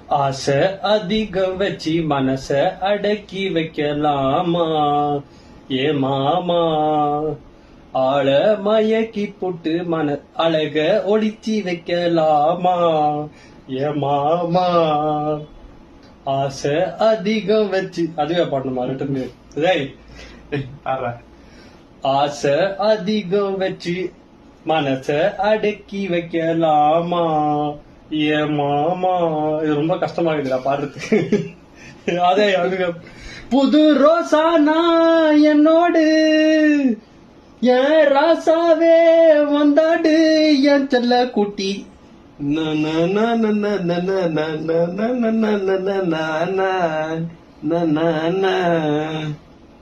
ஆசை அதிகம் வச்சு மனச அடக்கி வைக்கலாமா ஏ மாமா, ஆள மயக்கி போட்டு அழக ஒளிச்சி வைக்கலாமா ஏ மாமா. ஆசை அதிகம் வச்சு அதுவே பாடணுமா ரெண்டு ஆசை அதிகம் வச்சு மனச அடக்கி வைக்கலாமா ஏ மாமா. இது ரொம்ப கஷ்டமா இருக்குடா பாடுறதுக்கு. அதே அதுக்கு புது ரோசானா என்னோடு என் ராசாவே வந்தாடு என் செல்ல குட்டி.